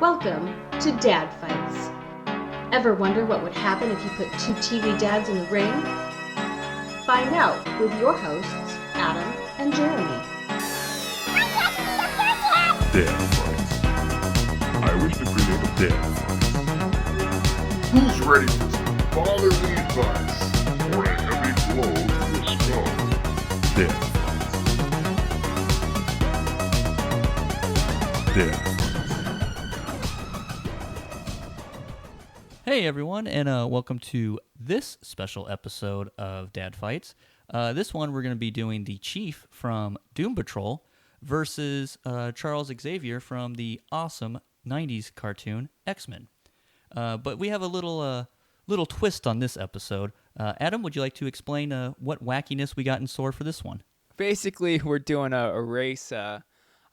Welcome to Dad Fights. Ever wonder what would happen if you put two TV dads in the ring? Find out with your hosts, Adam and Jeremy. Dad Fights. I wish to create a dad fight. Who's ready for some fatherly advice or a heavy blow to the skull? Dad Fights. Dad Fights. Hey everyone, and welcome to this special episode of Dad Fights. This one we're going to be doing the Chief from Doom Patrol versus Charles Xavier from the awesome 90s cartoon X-Men. But we have a little twist on this episode. Adam, would you like to explain what wackiness we got in store for this one? Basically, we're doing a race, a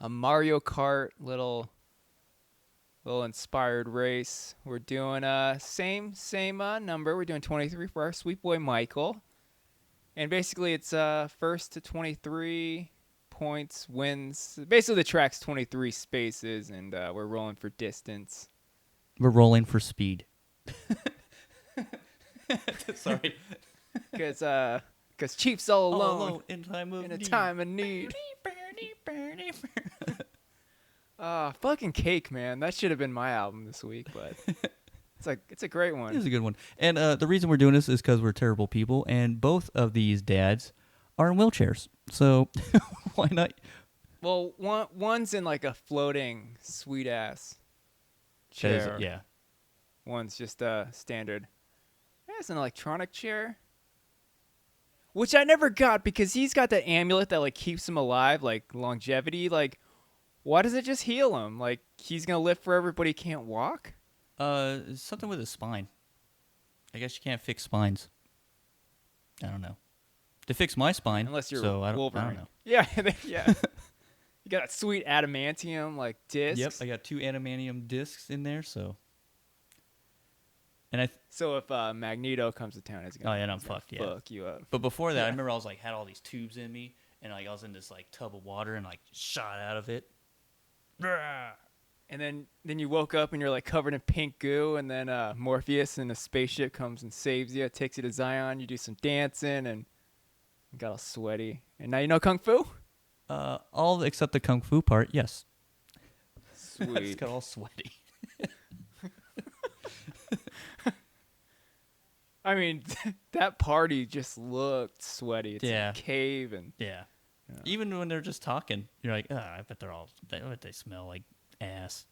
Mario Kart little inspired race. We're doing same number. We're doing 23 for our sweet boy Michael, and basically it's first to 23 points wins. Basically, the track's 23 spaces, and we're rolling for distance. We're rolling for speed. Sorry, because Chief's all alone in a time of need. Fucking Cake, man. That should have been my album this week, but it's a great one. It is a good one. And the reason we're doing this is because we're terrible people, and both of these dads are in wheelchairs. So why not? Well, one's in like a floating sweet ass chair. Yeah. One's just a standard. It's an electronic chair, which I never got because he's got the amulet that like keeps him alive, like longevity. Like, why does it just heal him? Like, he's gonna live forever, but he can't walk? Something with his spine. I guess you can't fix spines. I don't know. To fix my spine, unless you're Wolverine. I don't know. Yeah, yeah. You got that sweet adamantium like discs. Yep, I got 2 adamantium discs in there, so. And so if Magneto comes to town, he's gonna I'm fucked. Yeah, fuck you up. But before that, I remember I was like had all these tubes in me, and like I was in this like tub of water and like shot out of it. And then you woke up and you're like covered in pink goo, and then Morpheus in a spaceship comes and saves you, takes you to Zion. You do some dancing and you got all sweaty. And now you know Kung Fu? All except the Kung Fu part, yes. Sweet. I just got all sweaty. I mean, that party just looked sweaty. It's Yeah. a cave and Yeah. Even when they're just talking, you're like, I bet they smell like ass.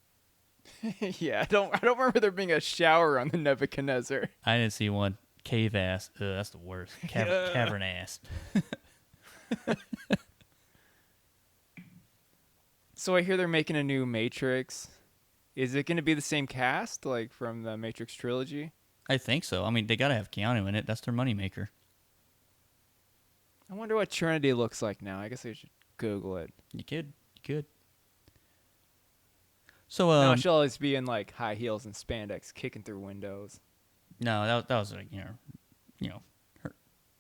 yeah, I don't remember there being a shower on the Nebuchadnezzar. I didn't see one. Cave ass. Ugh, that's the worst. Cavern ass. So I hear they're making a new Matrix. Is it going to be the same cast, like from the Matrix trilogy? I think so. I mean, they got to have Keanu in it. That's their moneymaker. I wonder what Trinity looks like now. I guess I should Google it. You could. So, no, she'll always be in like high heels and spandex, kicking through windows. No, that was like her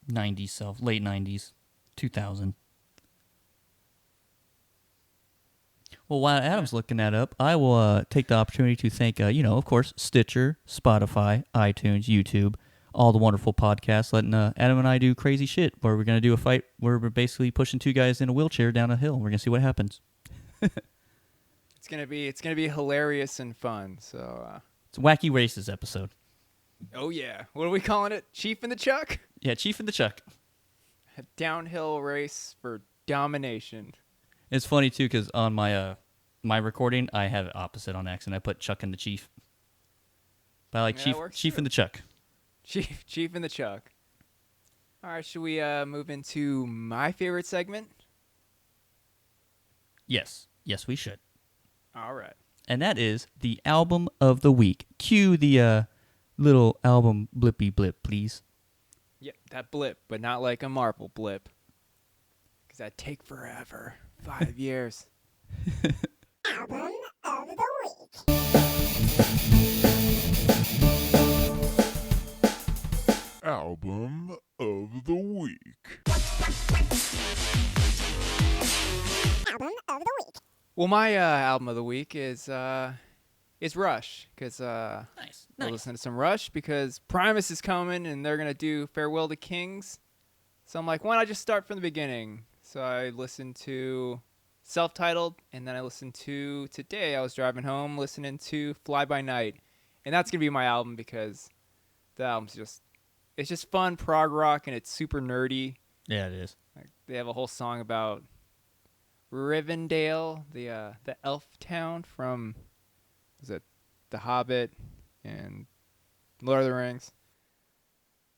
90s self, late 90s, 2000. Well, while Adam's looking that up, I will take the opportunity to thank, of course, Stitcher, Spotify, iTunes, YouTube, all the wonderful podcasts, letting Adam and I do crazy shit where we're going to do a fight where we're basically pushing 2 guys in a wheelchair down a hill. We're going to see what happens. It's gonna be hilarious and fun. So it's a Wacky Races episode. Oh yeah, what are we calling it? Chief in the Chuck? Yeah, Chief in the Chuck. A downhill race for domination. It's funny too because on my my recording I have it opposite on accident. I put Chuck and the Chief. But I like Chief and the Chuck. Chief and the Chuck. All right, should we move into my favorite segment? Yes, we should. All right. And that is the album of the week. Cue the little album blippy blip, please. Yeah, that blip, but not like a Marvel blip. Because that'd take forever. 5 years. Album of the week. Album of the week. Album of the week. Well, my album of the week is is Rush, because Nice. we'll Nice. listen to some Rush because Primus is coming and they're gonna do Farewell to Kings. So I'm like, why not just start from the beginning? So I listened to self-titled, and then I listened to today. I was driving home listening to Fly By Night, and that's gonna be my album because the album's it's just fun prog rock and it's super nerdy. Yeah, it is. Like, they have a whole song about Rivendell, the elf town from was it The Hobbit and Lord of the Rings.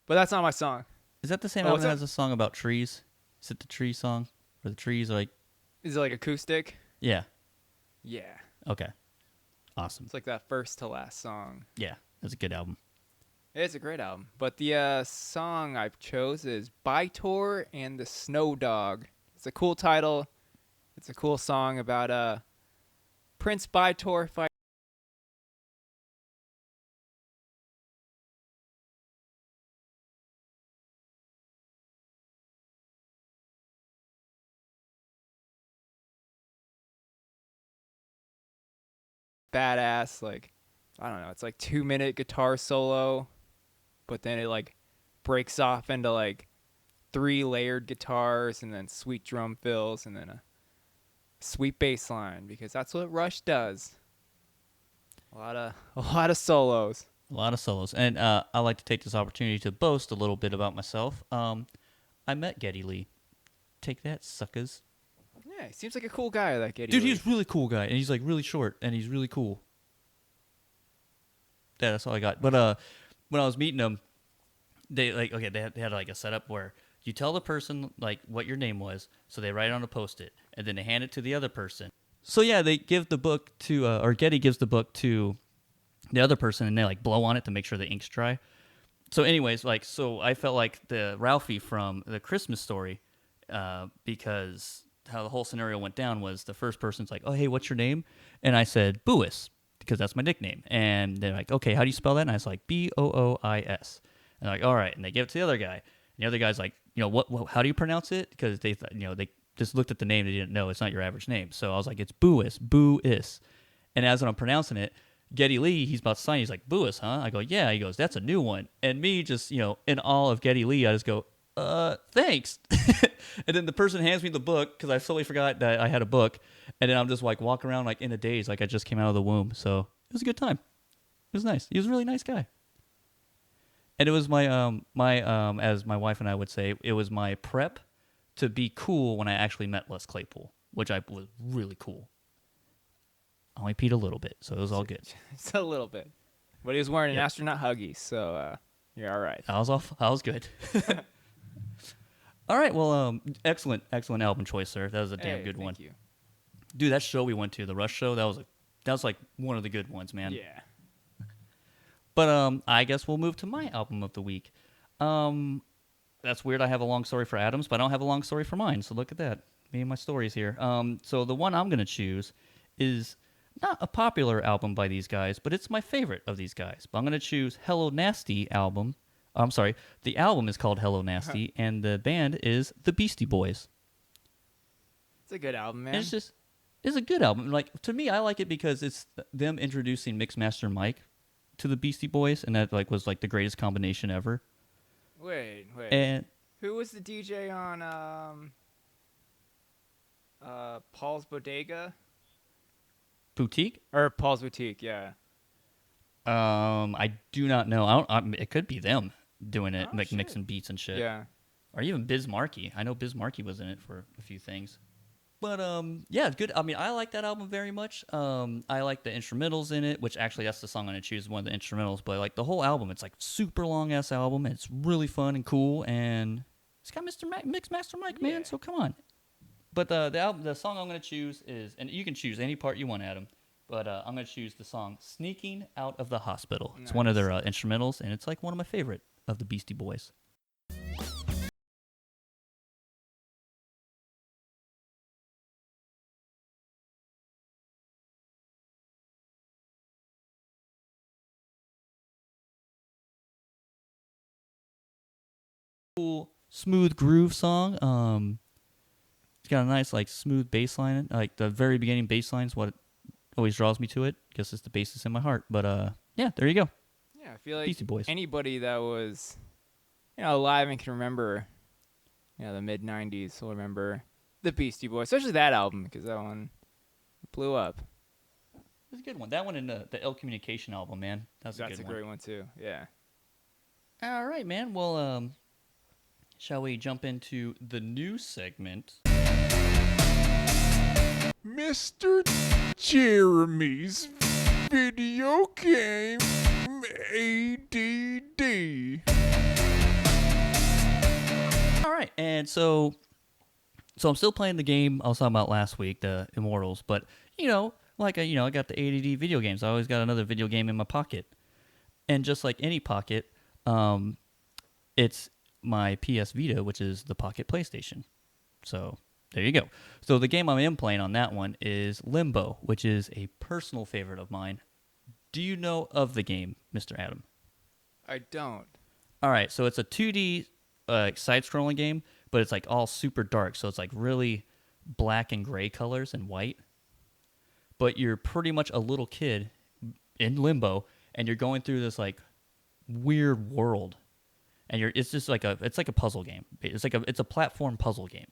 But that's not my song. Is that the same Oh, album what's that that? has a song about trees? Is it the tree song? Or the trees are like, Is it like acoustic? yeah. Yeah. Okay. Awesome. It's like that first to last song. Yeah, that's a good album. It's a great album. But the song I've chose is Bytor and the Snow Dog. It's a cool title. It's a cool song about Prince Bytor fighting badass, like, I don't know, it's like 2-minute guitar solo, but then it like breaks off into like 3 layered guitars and then sweet drum fills and then a sweet bass line because that's what Rush does. A lot of solos. A lot of solos. And I like to take this opportunity to boast a little bit about myself. I met Geddy Lee. Take that, suckers. Yeah, he seems like a cool guy, that Geddy Dude, Lee. he's really cool guy, and he's like really short, and he's really cool. Yeah, that's all I got. But when I was meeting him, they had like a setup where you tell the person like what your name was, so they write it on a post-it, and then they hand it to the other person. So yeah, they give the book to or Geddy gives the book to the other person, and they like blow on it to make sure the ink's dry. So anyways, so I felt like the Ralphie from the Christmas Story, because how the whole scenario went down was the first person's like, "Oh, hey, what's your name?" And I said Boois because that's my nickname. And they're like, "Okay, how do you spell that?" And I was like Boois. And they're like, "All right." And they give it to the other guy. And the other guy's like, what how do you pronounce it? Because they they just looked at the name, they didn't know it's not your average name. So I was like, "It's Boois." And as I'm pronouncing it, Geddy Lee, he's about to sign. He's like, "Boois, huh?" I go, "Yeah." He goes, "That's a new one." And me just, in awe of Geddy Lee, I just go, thanks. And then the person hands me the book because I totally forgot that I had a book. And then I'm just like walking around like in a daze, like I just came out of the womb. So it was a good time. It was nice. He was a really nice guy. And it was my as my wife and I would say, it was my prep to be cool when I actually met Les Claypool, which I was really cool. I only peed a little bit, so it was all good. Just a little bit. But he was wearing an astronaut Huggies, so you're all right. I was good. All right, well, excellent album choice, sir. That was a damn good one. Thank you. Dude, that show we went to, the Rush show, that was like one of the good ones, man. Yeah. But I guess we'll move to my album of the week. That's weird. I have a long story for Adams, but I don't have a long story for mine. So look at that. Me and my stories here. So the one I'm gonna choose is not a popular album by these guys, but it's my favorite of these guys. But I'm gonna choose Hello Nasty album. I'm sorry. The album is called Hello Nasty, and the band is the Beastie Boys. It's a good album, man. And it's a good album. Like, to me, I like it because it's them introducing Mixmaster Mike to the Beastie Boys, and that was the greatest combination ever. Wait. And Who was the DJ on Paul's Bodega? Boutique, Or Paul's Boutique, yeah. I do not know. It could be them doing it, Oh, like shit. mixing beats and shit. Yeah. Or even Biz Markie. I know Biz Markie was in it for a few things. But yeah, it's good. I mean, I like that album very much. I like the instrumentals in it, which actually that's the song I'm gonna choose, one of the instrumentals. But like the whole album, it's like super long ass album. And it's really fun and cool, and it's got Mixmaster Mike, man. Yeah. So come on. But the song I'm gonna choose is, and you can choose any part you want, Adam. But I'm gonna choose the song "Sneaking Out of the Hospital." It's one of their instrumentals, and it's like one of my favorite of the Beastie Boys. Cool, smooth groove song. It's got a nice smooth bass line. Like the very beginning bass line is what always draws me to it. Guess it's the basis in my heart. But yeah, there you go. Yeah, I feel like Beastie Boys. anybody that was, alive and can remember, the mid '90s will remember the Beastie Boys, especially that album because that one blew up. It's a good one. That one and the Ill Communication album, man. That's a good one. Great one too. Yeah. All right, man. Well, shall we jump into the new segment? Mr. Jeremy's video game ADD. All right, and so I'm still playing the game I was talking about last week, the Immortals. But I got the ADD video games. I always got another video game in my pocket, and just like any pocket, it's my PS Vita, which is the Pocket PlayStation. So there you go. So the game I'm playing on that one is Limbo, which is a personal favorite of mine. Do you know of the game, Mr. Adam? I don't. All right, so it's a 2D side-scrolling game, but it's like all super dark. So it's like really black and gray colors and white. But you're pretty much a little kid in limbo, and you're going through this like weird world, and it's just like a puzzle game. It's a platform puzzle game.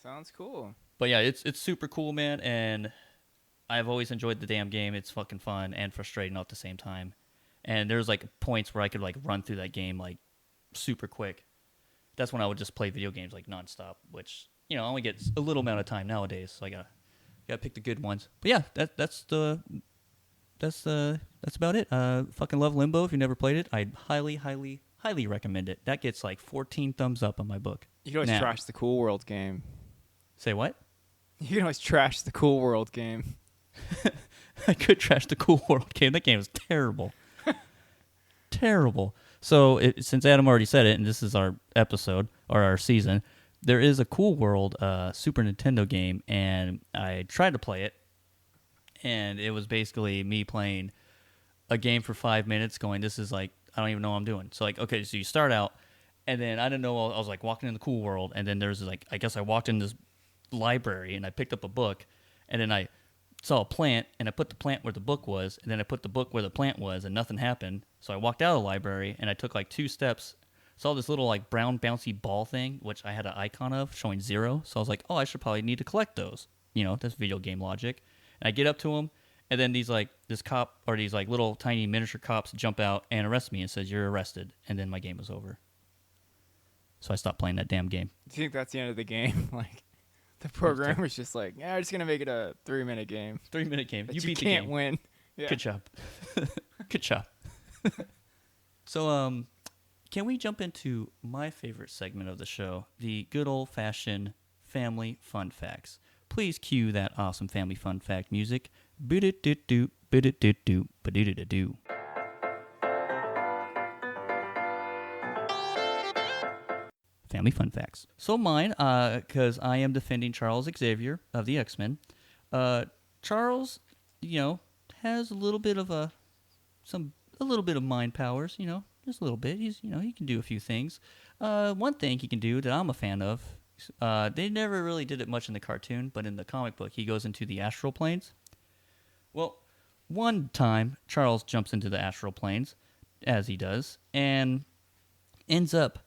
Sounds cool. But yeah, it's super cool, man, and I've always enjoyed the damn game. It's fucking fun and frustrating all at the same time. And there's like points where I could like run through that game like super quick. That's when I would just play video games like nonstop, which I only get a little amount of time nowadays, so I gotta pick the good ones. But yeah, that's about it. Fucking love Limbo. If you never played it, I'd highly recommend it. That gets like 14 thumbs up on my book. You can always trash the Cool World game. Say what? You can always trash the Cool World game. I could trash the Cool World game. That game is terrible. Terrible. So since Adam already said it, and this is our episode or our season, there is a Cool World Super Nintendo game, and I tried to play it, and it was basically me playing a game for 5 minutes going, this is like, I don't even know what I'm doing. So like, okay, so you start out, and then I didn't know, I was like walking in the Cool World, and then there's like, I guess I walked in this library, and I picked up a book, and then I saw a plant, and I put the plant where the book was, and then I put the book where the plant was, and nothing happened. So I walked out of the library, and I took like 2 steps, saw this little like brown bouncy ball thing, which I had an icon of showing 0. So I was like, oh, I should probably need to collect those. That's video game logic. And I get up to them, and then these cop or these like little tiny miniature cops jump out and arrest me and says, you're arrested. And then my game was over. So I stopped playing that damn game. Do you think that's the end of the game? Like, the programmer's just like, yeah, I'm just going to make it a 3-minute game. 3-minute game. You beat the can't game. win. Yeah. Good job. Good job. So, can we jump into my favorite segment of the show, the good old-fashioned family fun facts? Please cue that awesome family fun fact music. Boo-doo-doo-doo, boo-doo-doo-doo, ba-doo-doo-doo. Family fun facts. So mine, because I am defending Charles Xavier of the X-Men. Charles, has a little bit of a little bit of mind powers. Just a little bit. He can do a few things. One thing he can do that I'm a fan of. They never really did it much in the cartoon, but in the comic book, he goes into the astral planes. Well, one time Charles jumps into the astral planes, as he does, and ends up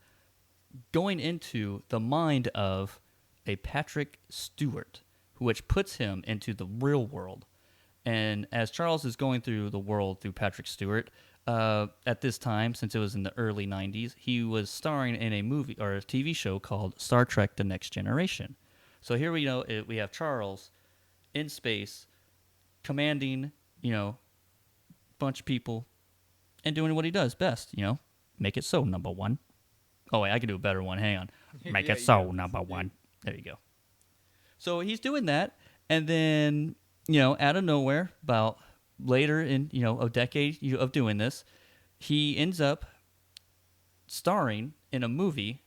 going into the mind of a Patrick Stewart, which puts him into the real world. And as Charles is going through the world through Patrick Stewart, at this time, since it was in the early 90s, he was starring in a movie or a TV show called Star Trek The Next Generation. So here we have Charles in space commanding, bunch of people and doing what he does best, make it so, number one. Oh, wait, I can do a better one. Hang on. Make it so, number one. There you go. So he's doing that, and then, out of nowhere, about later in, a decade of doing this, he ends up starring in a movie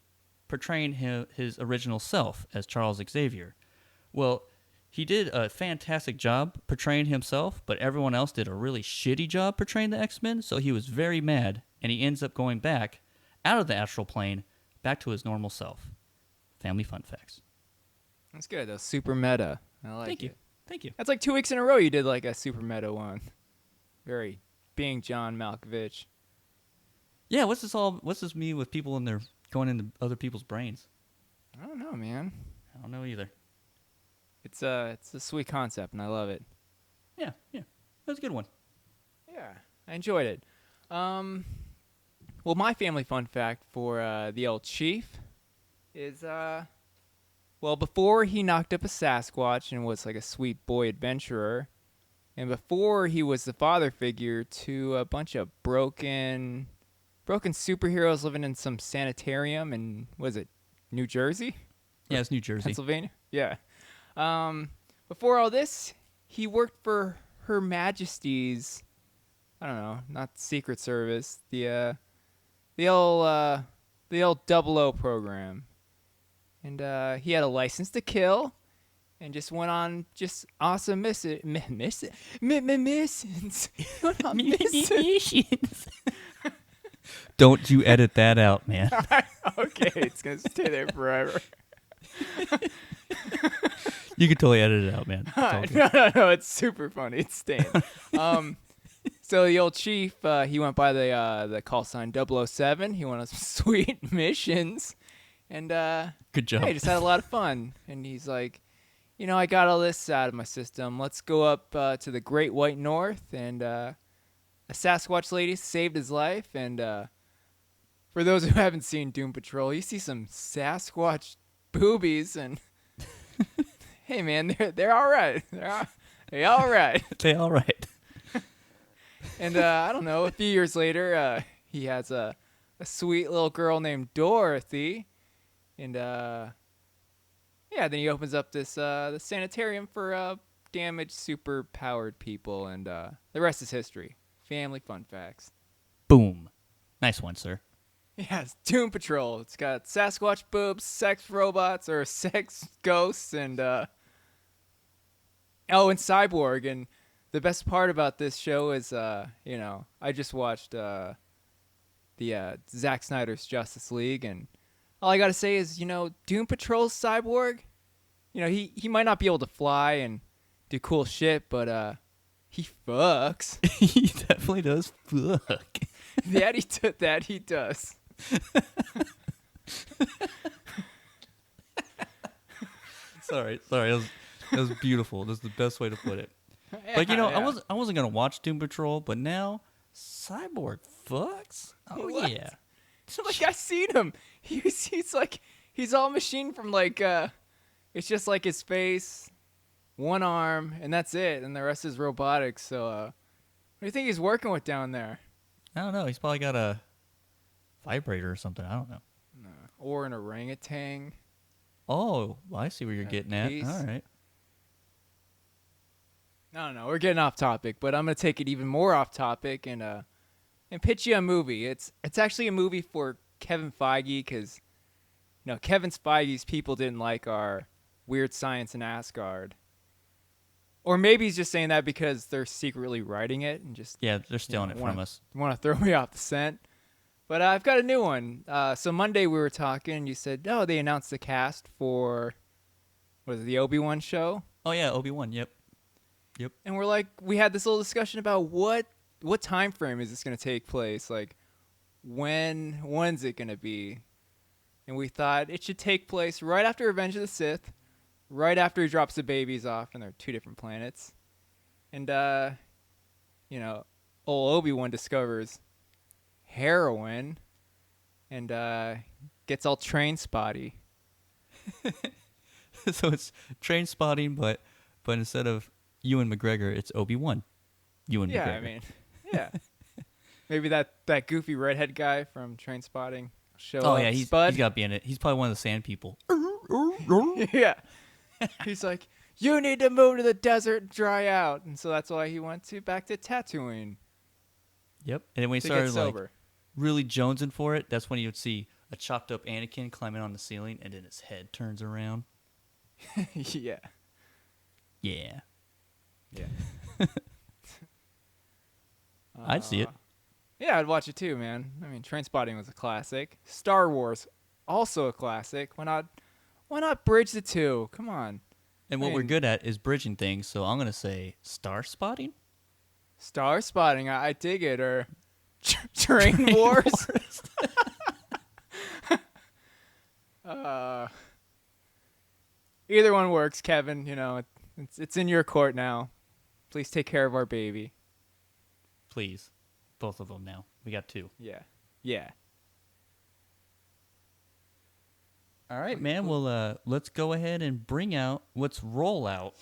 portraying his original self as Charles Xavier. Well, he did a fantastic job portraying himself, but everyone else did a really shitty job portraying the X-Men, so he was very mad, and he ends up going back out of the astral plane, back to his normal self. Family fun facts. That's good. That's super meta. I like Thank you. it. Thank you. That's like 2 weeks in a row you did like a super meta one. Very being John Malkovich. Yeah, what's this mean with people in their going into other people's brains? I don't know, man. I don't know either. It's a sweet concept, and I love it. Yeah. That was a good one. Yeah, I enjoyed it. Well, my family fun fact for the old chief is, well, before he knocked up a Sasquatch and was like a sweet boy adventurer, and before he was the father figure to a bunch of broken superheroes living in some sanitarium in, was it New Jersey? Yeah, it's New Jersey. Pennsylvania? Yeah. Before all this, he worked for Her Majesty's, I don't know, not Secret Service, the old 00 program. And he had a license to kill and just went on just awesome missions. Went on missions. Don't you edit that out, man. Okay, it's going to stay there forever. You can totally edit it out, man. It's all good. No, it's super funny. It's staying. So the old chief, he went by the call sign 007. He went on some sweet missions, and Good job. hey, just had a lot of fun. And he's like, I got all this out of my system. Let's go up to the Great White North, and a Sasquatch lady saved his life. And for those who haven't seen Doom Patrol, you see some Sasquatch boobies, and hey, man, they're all right. They're all right. They all right. And I don't know. A few years later, he has a sweet little girl named Dorothy, and then he opens up this the sanitarium for damaged, super powered people, and the rest is history. Family fun facts. Boom. Nice one, sir. Yes, Doom Patrol. It's got Sasquatch boobs, sex robots, or sex ghosts, and and Cyborg. And the best part about this show is, I just watched the Zack Snyder's Justice League, and all I gotta say is, Doom Patrol's Cyborg. He might not be able to fly and do cool shit, but he fucks. He definitely does fuck. That he does. Sorry. That was beautiful. That's the best way to put it. Like, Yeah. I wasn't gonna watch Doom Patrol, but now Cyborg fucks. Oh What? yeah. So, like, I seen him. He's like, he's all machine from like, it's just like his face, one arm, and that's it, and the rest is robotics. So, what do you think he's working with down there? I don't know. He's probably got a vibrator or something. I don't know. Or an orangutan? Oh, well, I see where you're getting at. piece. All right. No, we're getting off topic, but I'm gonna take it even more off topic and pitch you a movie. It's actually a movie for Kevin Feige, because Kevin Feige's people didn't like our weird science in Asgard, or maybe he's just saying that because they're secretly writing it and just Yeah, they're stealing it from us. want to throw me off the scent. But I've got a new one. So Monday we were talking, and you said, "Oh, they announced the cast for the Obi-Wan show." Oh yeah, Obi-Wan. Yep. And we're like, we had this little discussion about what time frame is this going to take place? Like, when's it going to be? And we thought it should take place right after Revenge of the Sith, right after he drops the babies off, and they're two different planets. And, old Obi-Wan discovers heroin and gets all train spotty. So it's train spotting, but instead of Ewan McGregor, it's Obi-Wan. Ewan McGregor. Yeah, I mean, yeah. Maybe that goofy redhead guy from Train Spotting show Oh up. yeah, he's Spud. got to be in it. He's probably one of the sand people. Yeah. He's like, you need to move to the desert and dry out. And so that's why he went back to Tatooine Yep. And then when he to started get sober. really jonesing for it, that's when you would see a chopped up Anakin climbing on the ceiling, and then his head turns around. Yeah. Yeah. Yeah. I'd see it. Yeah, I'd watch it too, man. I mean, Train Spotting was a classic. Star Wars, also a classic. Why not bridge the two? Come on. And what we're good at is bridging things, so I'm going to say star spotting? Star spotting, I dig it. Or train wars. Either one works, Kevin. You know, it's in your court now. Please take care of our baby. Please. Both of them now. We got 2. Yeah. Yeah. All right, man. Well, let's go ahead and let's roll out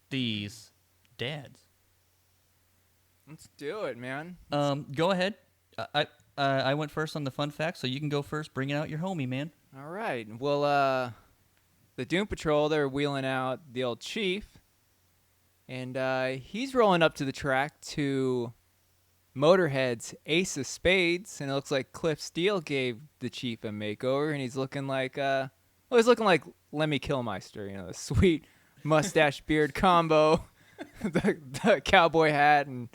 these dads. Let's do it, man. Go ahead. I went first on the fun fact, so you can go first. Bring out your homie, man. All right. Well, the Doom Patrol, they're wheeling out the old Chief, and he's rolling up to the track to Motorhead's Ace of Spades, and it looks like Cliff Steele gave the Chief a makeover, and he's looking like Lemmy Kilmister, you know, the sweet mustache beard combo, the cowboy hat, and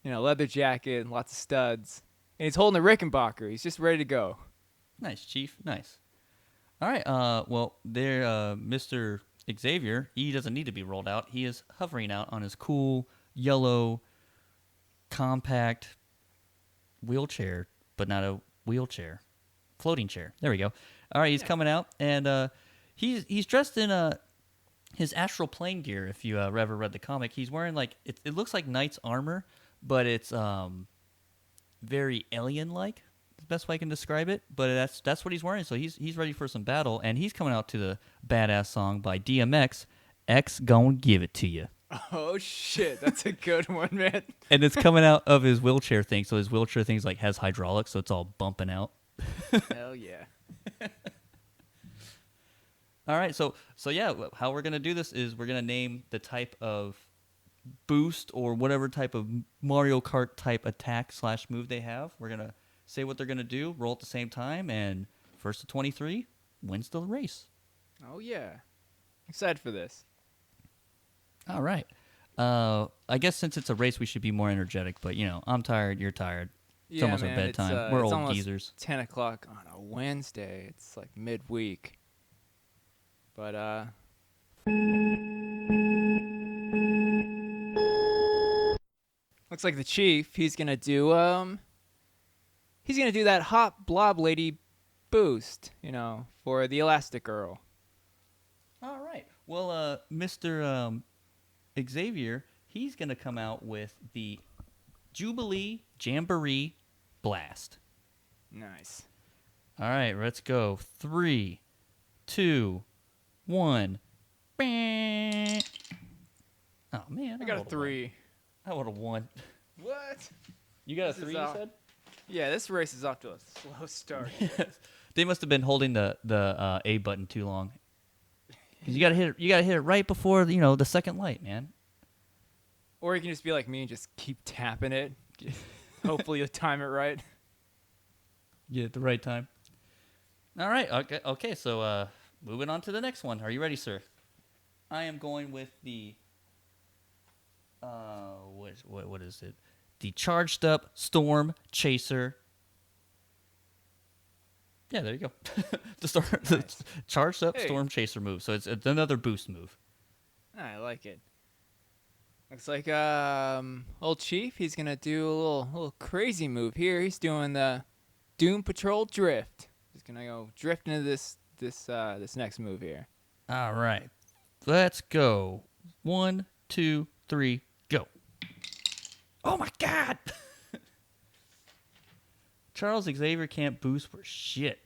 you know, leather jacket, and lots of studs, and he's holding a Rickenbacker. He's just ready to go. Nice, Chief. Nice. All right. Well, there, Mr. Xavier, he doesn't need to be rolled out. He is hovering out on his cool yellow, compact wheelchair, but not a wheelchair, floating chair. There we go. All right, he's coming out, and he's dressed in his astral plane gear. If you ever read the comic, he's wearing like it looks like knight's armor, but it's very alien-like. The best way I can describe it, but that's what he's wearing. So he's ready for some battle, and he's coming out to the badass song by DMX. X gon' give it to you. Oh shit, that's a good one, man. And it's coming out of his wheelchair thing. So his wheelchair thing's like has hydraulics, so it's all bumping out. Hell yeah. All right, so yeah, how we're gonna do this is we're gonna name the type of boost or whatever type of Mario Kart type attack / move they have. We're gonna say what they're gonna do, roll at the same time, and first to 23 wins the race. Oh yeah. Excited for this. All right. I guess since it's a race, we should be more energetic. But you know, I'm tired. You're tired. It's almost our bedtime. We're it's old almost geezers. 10 o'clock on a Wednesday. It's like midweek. But looks like the Chief. He's gonna do that hot blob lady boost. You know, for the Elastic Girl. All right. Well, Mr. Xavier, he's going to come out with the Jubilee Jamboree Blast. Nice. All right, let's go. 3, 2, 1. Oh, man. I got a 3. I would have won. What? You got a This is 3, you off. said? Yeah, this race is off to a slow start. They must have been holding the A button too long. 'Cause you gotta hit it right before the second light, man. Or you can just be like me and just keep tapping it. Hopefully you'll time it right. Yeah, at the right time. All right. Okay. So, moving on to the next one. Are you ready, sir? I am going with the. What is it? The charged up Storm Chaser. Yeah, there you go. The charged up Storm Chaser move. So it's another boost move. I like it. Looks like old Chief, he's gonna do a little crazy move here. He's doing the Doom Patrol Drift. He's gonna go drift into this next move here. All right, let's go. 1, 2, 3, go. Oh my God! Charles Xavier can't boost for shit.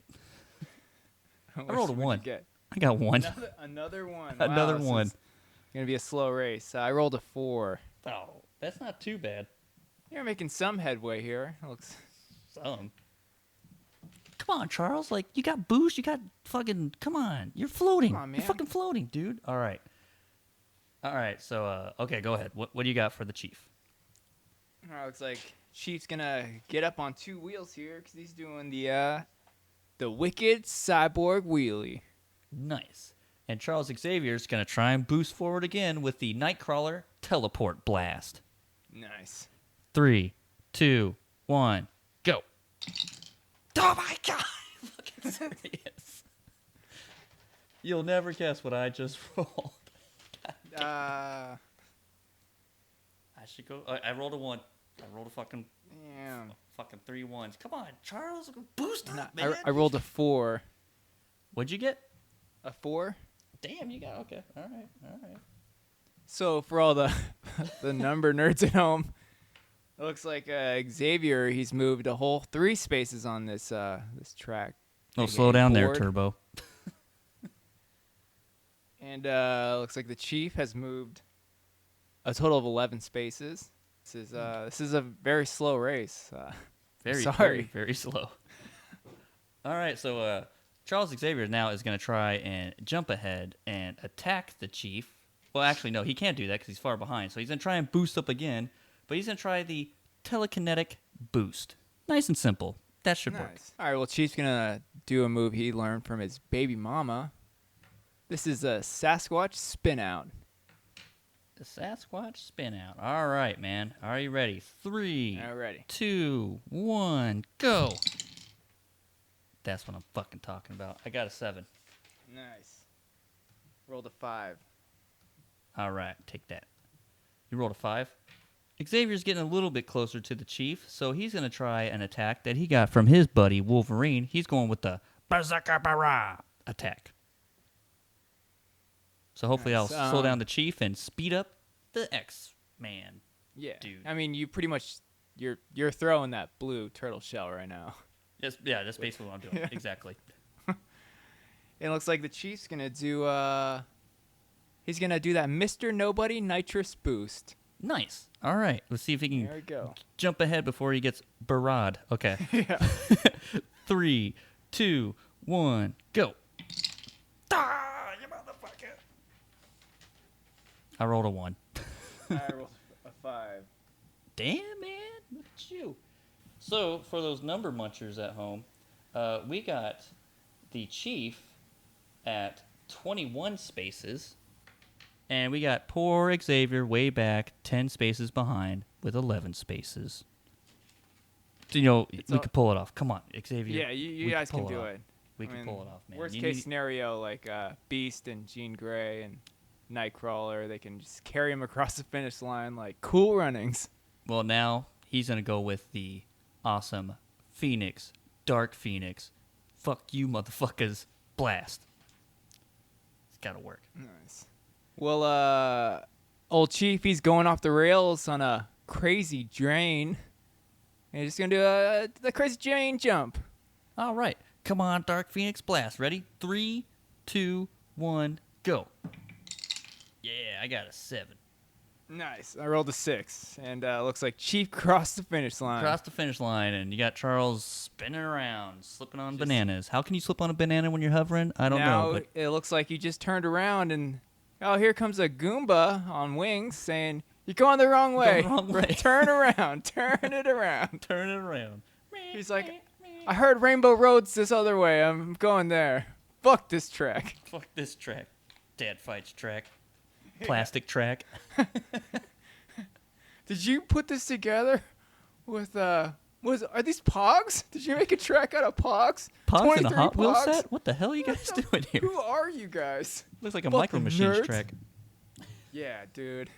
I rolled a 1. I got 1. Another one. Another Wow, 1. It's gonna be a slow race. I rolled a 4. Oh, that's not too bad. You're making some headway here. It looks. Some. Come on, Charles. Like, you got boost. You got fucking. Come on. You're floating. Come on, man. You're fucking floating, dude. All right. So, okay, go ahead. What do you got for the Chief? Looks like Chief's gonna get up on 2 wheels here because he's doing the wicked cyborg wheelie. Nice. And Charles Xavier's going to try and boost forward again with the Nightcrawler Teleport Blast. Nice. 3, 2, 1, go. Oh my God! Fucking serious. You'll never guess what I just rolled. Uh, I should go. I rolled a 1. I rolled a fucking damn. fucking 3 1s. Come on, Charles, boost No, up, man. I rolled a 4. What'd you get? A 4? Damn, you got okay. All right. So for all the the number nerds at home, it looks like Xavier, he's moved a whole 3 spaces on this this track. Oh, AKA slow down there, board. Turbo. And looks like the Chief has moved a total of 11 spaces. This is a very slow race. Very, sorry. very slow. All right, so Charles Xavier now is going to try and jump ahead and attack the Chief. Well, actually, no, he can't do that because he's far behind. So he's going to try and boost up again, but he's going to try the telekinetic boost. Nice and simple. That should work. Nice. All right, well, Chief's going to do a move he learned from his baby mama. This is a Sasquatch spin out. The Sasquatch spin out. All right, man. Are you ready? 3, All ready. 2, 1, go. That's what I'm fucking talking about. I got a 7. Nice. Rolled a 5. All right, take that. You rolled a 5. Xavier's getting a little bit closer to the Chief, so he's going to try an attack that he got from his buddy Wolverine. He's going with the Berserker Bara attack. So hopefully Nice. I'll slow down the Chief and speed up the X-Man. Yeah. Dude. I mean, you pretty much you're throwing that blue turtle shell right now. That's basically what I'm doing. Yeah. Exactly. It looks like the Chief's gonna do he's gonna do that Mr. Nobody nitrous boost. Nice. All right. Let's see if he can There we go. jump ahead before he gets barraged. Okay. Yeah. 3, 2, 1, go. Ah, you motherfucker. I rolled a 1. I rolled a 5. Damn, man. Look at you. So, for those number munchers at home, we got the Chief at 21 spaces, and we got poor Xavier way back 10 spaces behind with 11 spaces. So, you know, we could pull it off. Come on, Xavier. Yeah, you we guys pull can do off. it. We I can mean, pull it off, man. Worst You case need- scenario, like Beast and Jean Grey and Nightcrawler, they can just carry him across the finish line like Cool Runnings. Well, now he's going to go with the awesome Phoenix, Dark Phoenix. Fuck you, motherfuckers. Blast. It's got to work. Nice. Well, old Chief, he's going off the rails on a crazy drain. And he's just going to do the crazy drain jump. All right. Come on, Dark Phoenix, blast. Ready? 3, 2, 1, go. Yeah, I got a 7. Nice. I rolled a 6. And looks like Chief crossed the finish line. Across the finish line, and you got Charles spinning around, slipping on Just- bananas. How can you slip on a banana when you're hovering? I don't now, know. But it looks like you just turned around and, oh, here comes a Goomba on wings saying, you're going the wrong way. the wrong way." Turn around. Turn it around. turn it around. He's like, I heard Rainbow Road's this other way. I'm going there. Fuck this track. Fuck this track. Dad fights track. Plastic track. Did you put this together with are these Pogs? Did you make a track out of Pogs? Pogs in a 23 Hot Wheels Pogs? set? What the hell are you guys doing here? Who are you guys? Looks like a fucking Micro Machines nerds? track. Yeah, dude.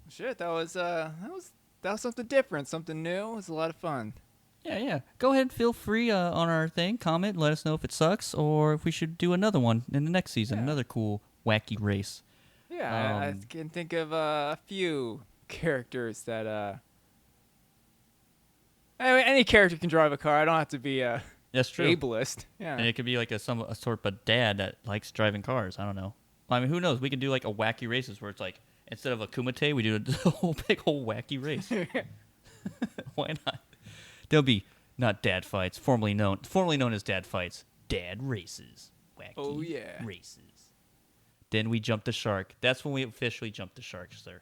Shit, that was something different, something new. It was a lot of fun. Yeah. Go ahead and feel free on our thing. Comment. Let us know if it sucks or if we should do another one in the next season. Yeah. Another cool, wacky race. Yeah, I can think of a few characters that I mean, any character can drive a car. I don't have to be That's true. ableist. Yeah. And it could be like a sort of a dad that likes driving cars. I don't know. I mean, who knows? We can do like a wacky races where it's like instead of a kumite, we do a whole big whole wacky race. Why not? There'll be not dad fights, formerly known as dad fights, dad races, wacky Oh, yeah. races. Then we jump the shark. That's when we officially jump the shark, sir.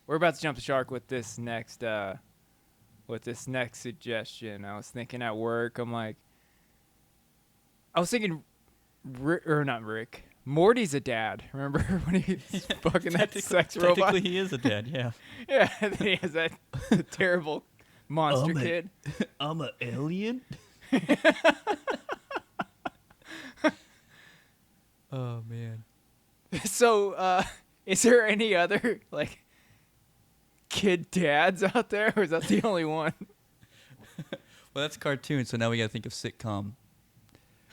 We're about to jump the shark with this next suggestion. I was thinking at work, I was thinking not Rick. Morty's a dad. Remember when he's fucking that sex robot? Technically, he is a dad. Yeah. Yeah, and then he has that terrible monster kid. I'm an alien. Oh man. So, is there any other like kid dads out there, or is that the only one? Well, that's cartoon, so now we gotta think of sitcom.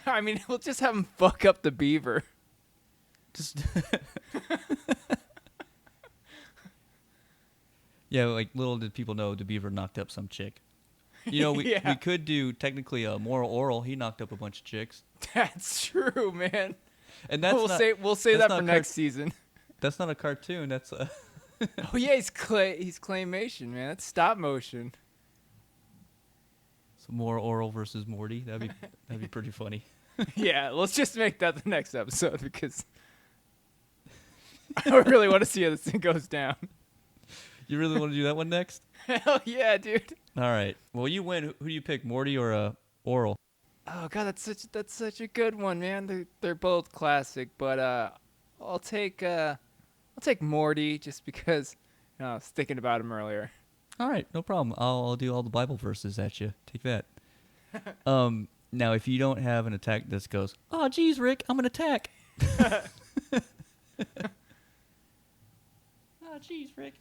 I mean, we'll just have him fuck up the beaver. Just yeah, like little did people know the beaver knocked up some chick. You know, we Yeah. we could do technically a moral oral. He knocked up a bunch of chicks, That's true, man. and that's we'll not, say that's that not for a next season. That's not a cartoon. That's a Oh yeah, he's claymation, man. That's stop motion. so moral oral versus Morty. That'd be pretty funny. Yeah, let's just make that the next episode because I really want to see how this thing goes down. You really want to do that one next? Hell yeah, dude. All right. Well, you win. Who do you pick, Morty or Oral? Oh god, that's such a good one, man. They're both classic, but I'll take Morty just because I was thinking about him earlier. All right, no problem. I'll do all the Bible verses at you. Take that. Now, if you don't have an attack, this goes. Oh, geez, Rick, I'm an attack. Oh, geez, Rick.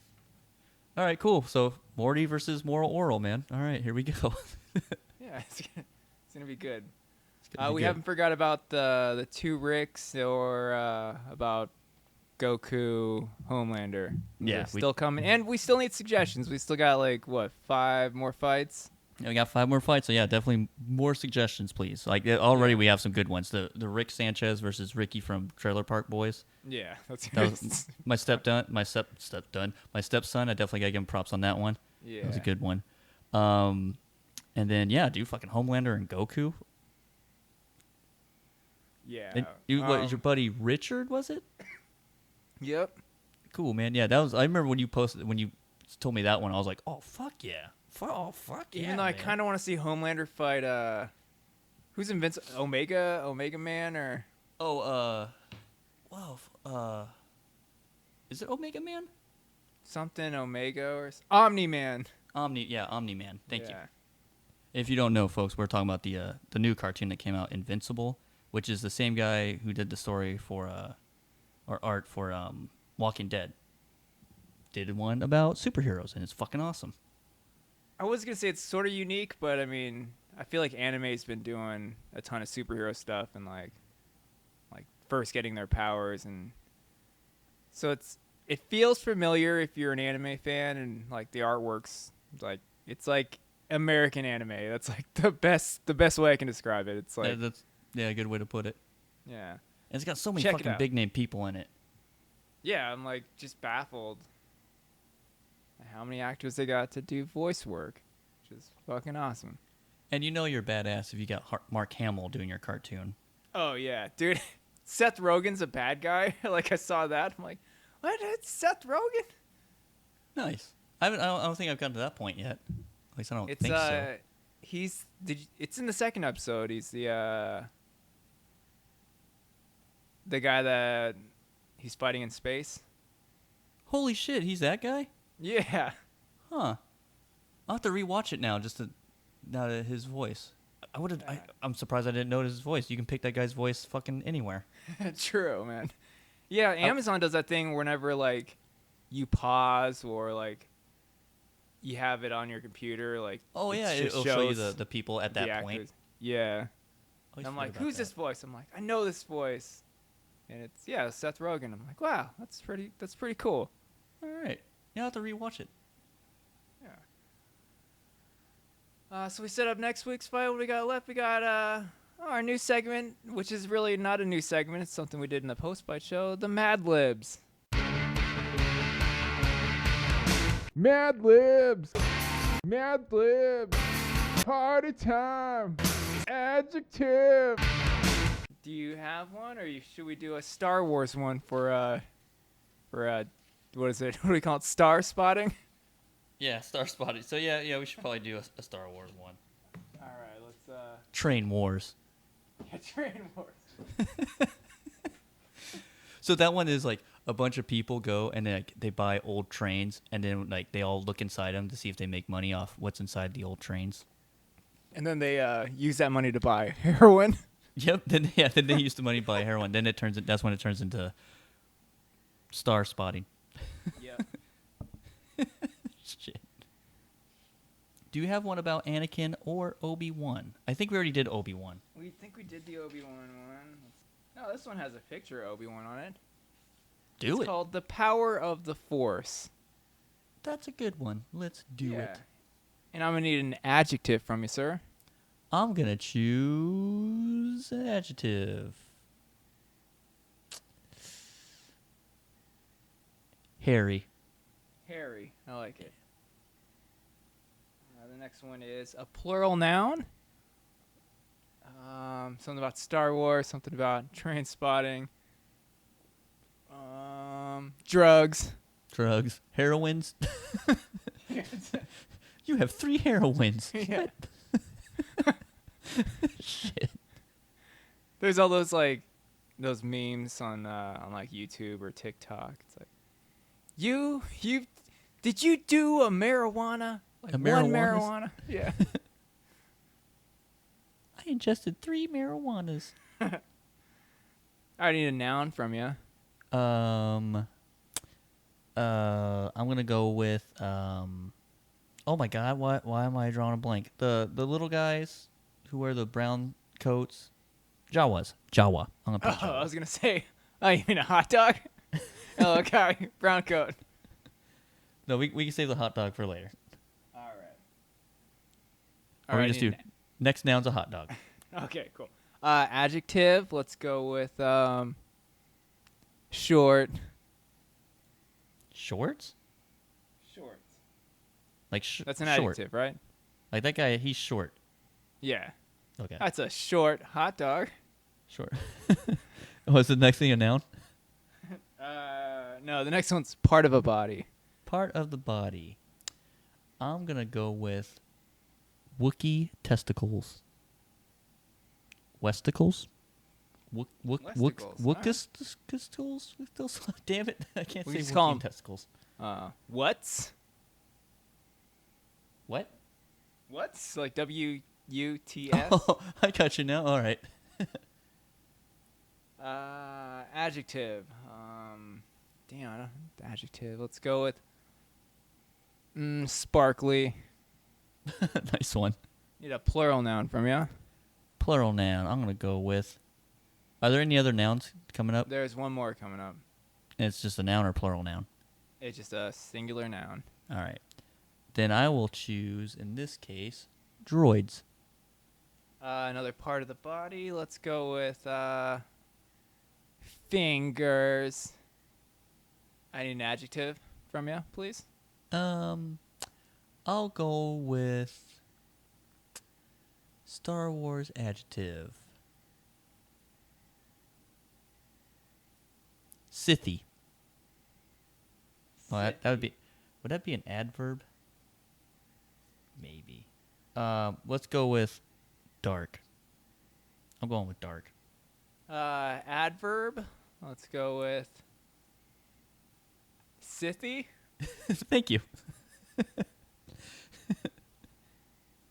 All right, cool. So Morty versus Moral Oral, man. All right, here we go. Yeah, it's gonna be good. gonna be We good. haven't forgot about the two Ricks or about Goku, Homelander. Yeah, They're we- still coming, and we still need suggestions. We still got like what 5 more fights. Yeah, we got 5 more fights, so yeah, definitely more suggestions, please. Like already, we have some good ones. The Rick Sanchez versus Ricky from Trailer Park Boys. Yeah, that's That was my stepson. My stepson. I definitely gotta give him props on that one. yeah. That was a good one. And then yeah, dude, fucking Homelander and Goku. Yeah. And what is your buddy Richard? Was it? Yep. Cool, man. Yeah, that was. I remember when you told me that one. I was like, oh fuck yeah, fuck yeah. Even though I man. kind of want to see Homelander fight who's invincible? Omega Man, or is it Omega Man? something Omega or Omni Man. Omni Man. Thank you. Yeah. If you don't know, folks, we're talking about the new cartoon that came out, Invincible, which is the same guy who did the story for or art for Walking Dead. Did one about superheroes, and it's fucking awesome. I was gonna say it's sort of unique, but I mean, I feel like anime's been doing a ton of superhero stuff and like first getting their powers, and so it feels familiar if you're an anime fan, and like the artwork's like it's like American anime. That's like the best way I can describe it. It's like That's a good way to put it. yeah. And it's got so many Check it fucking out. big name people in it. Yeah, I'm like just baffled at how many actors they got to do voice work, which is fucking awesome. And you know you're badass if you got Mark Hamill doing your cartoon. Oh yeah, dude. Seth Rogen's a bad guy. Like I saw that, I'm like, what? It's Seth Rogen? Nice. I don't think I've gotten to that point yet. At least I don't It's think so. it's in the second episode. He's the guy that he's fighting in space. Holy shit, he's that guy? Yeah. Huh. I'll have to rewatch it now now that his voice. I'm surprised I didn't notice his voice. You can pick that guy's voice fucking anywhere. True, man. Yeah, Amazon does that thing whenever like you pause or like you have it on your computer, like Oh yeah, it just it'll show you shows the people at that the point. actors. Yeah. Always And I'm forget like, about who's that. this voice? I'm like, I know this voice. And it's Seth Rogen. I'm like, wow, that's pretty cool. All right. Yeah, I'll have to rewatch it. So we set up next week's fight. What we got left? We got our new segment, which is really not a new segment. It's something we did in the post-fight show, the Mad Libs. Mad Libs! Mad Libs! Party time! Adjective! Do you have one, or should we do a Star Wars one for what is it? What do we call it? Star spotting? Yeah, Star Spotting. So yeah, we should probably do a Star Wars one. All right, let's Train Wars. Train Wars. So that one is like a bunch of people go and they buy old trains, and then like they all look inside them to see if they make money off what's inside the old trains. And then they use that money to buy heroin. Yep. Then they use the money to buy heroin. Then that's when it turns into star spotting. Yep. Shit. Do you have one about Anakin or Obi-Wan? I think we already did Obi-Wan. We think we did the Obi-Wan one. No, this one has a picture of Obi-Wan on it. Do It's it. called The Power of the Force. That's a good one. Let's do it. And I'm going to need an adjective from you, sir. I'm going to choose an adjective. Hairy. Harry. I like it. The next one is a plural noun. Something about Star Wars, something about train spotting. Drugs. Drugs. Heroines. You have 3 heroines. Yeah. What? Shit. There's all those like those memes on like YouTube or TikTok. It's like, you did you do a marijuana? Like A one marijuanas? marijuana? Yeah. I ingested 3 marijuanas. I need a noun from you. I'm gonna go with oh my god, why am I drawing a blank? The little guys who wear the brown coats. Jawas. Jawa. I'm gonna pick Oh, Jawa. I was gonna say, oh, you mean a hot dog? Oh, okay, brown coat. No, we can save the hot dog for later. All right. Or we just do next noun's a hot dog. Okay, cool. Adjective. Let's go with short. Shorts? Short. Like That's an short. adjective, right? Like that guy, he's short. Yeah. Okay. That's a short hot dog. Short. What's the next thing, a noun? No, the next one's part of a body. Part of the body. I'm gonna go with Wookiee testicles. Westicles? Wookiee testicles? Damn it! I can't We say just call Wookiee 'em- testicles. What's? What? What's? Like WUTS? Oh, I got you now. All right. Adjective. Damn, I don't adjective. Let's go with sparkly. Nice one. Need a plural noun from you. Plural noun. I'm gonna go with. Are there any other nouns coming up? There's one more coming up. It's just a noun or plural noun. It's just a singular noun. All right. Then I will choose, in this case, droids. Another part of the body. Let's go with fingers. I need an adjective from you, please. I'll go with Star Wars adjective. Sithy. Oh, that would be. Would that be an adverb? Maybe. Let's go with dark. I'm going with dark. Adverb. Let's go with Sithy. Thank you.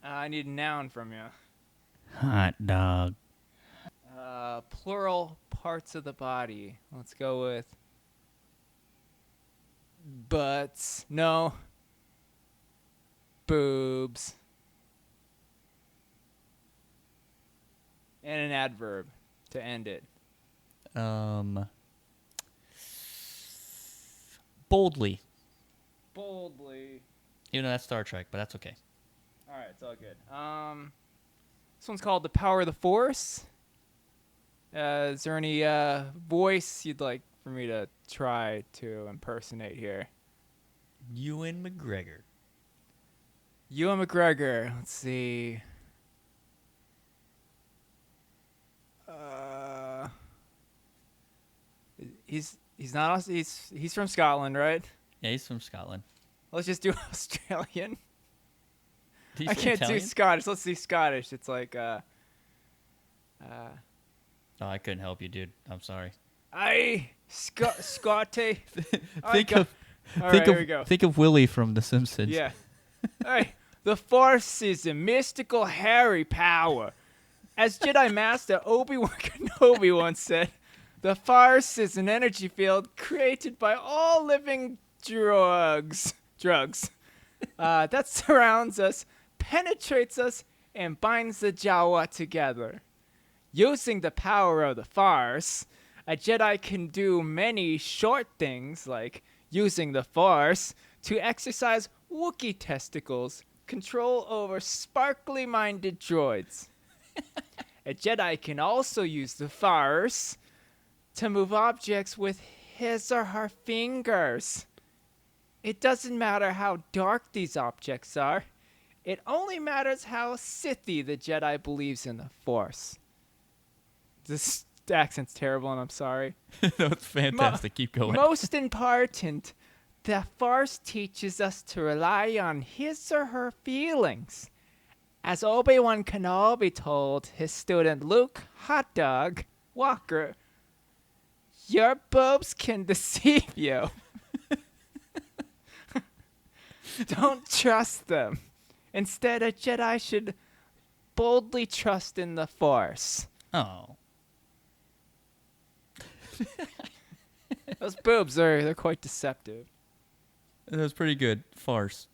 I need a noun from you. Hot dog. Plural parts of the body. Let's go with butts. No. Boobs. And an adverb to end it. Boldly. Boldly. Even though that's Star Trek, but that's okay. All right, it's all good. This one's called The Power of the Force. Is there any voice you'd like for me to try to impersonate here? Ewan McGregor. Ewan McGregor. Let's see. He's not he's from Scotland, right? Yeah, he's from Scotland. Let's just do Australian. He's I can't Italian? do Scottish. Let's do Scottish. It's like Oh, I couldn't help you, dude. I'm sorry. Scotty. Think of All think right, here of we go. think of Willie from The Simpsons. Yeah. Hey, the Force is a mystical hairy power. As Jedi Master Obi-Wan Kenobi once said, The Force is an energy field created by all living drugs that surrounds us, penetrates us, and binds the Jawa together. Using the power of the Force, a Jedi can do many short things like using the Force to exercise Wookiee testicles, control over sparkly-minded droids. A Jedi can also use the Force to move objects with his or her fingers. It doesn't matter how dark these objects are. It only matters how Sithy the Jedi believes in the Force. This accent's terrible, and I'm sorry. No, it's fantastic. Keep going. Most important, the Force teaches us to rely on his or her feelings. As Obi-Wan Kenobi told his student Luke Hot Dog Walker, your boobs can deceive you. Don't trust them. Instead, a Jedi should boldly trust in the Force. Oh. Those boobs they're quite deceptive. That was pretty good. Farce.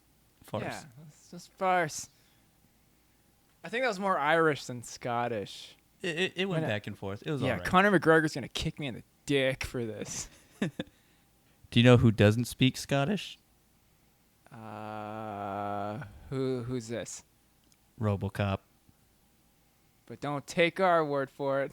Yeah, it's just farce. I think that was more Irish than Scottish. It went back and forth. It was Yeah, all right. Conor McGregor's gonna kick me in the dick for this. Do you know who doesn't speak Scottish? Who's this? RoboCop. But don't take our word for it.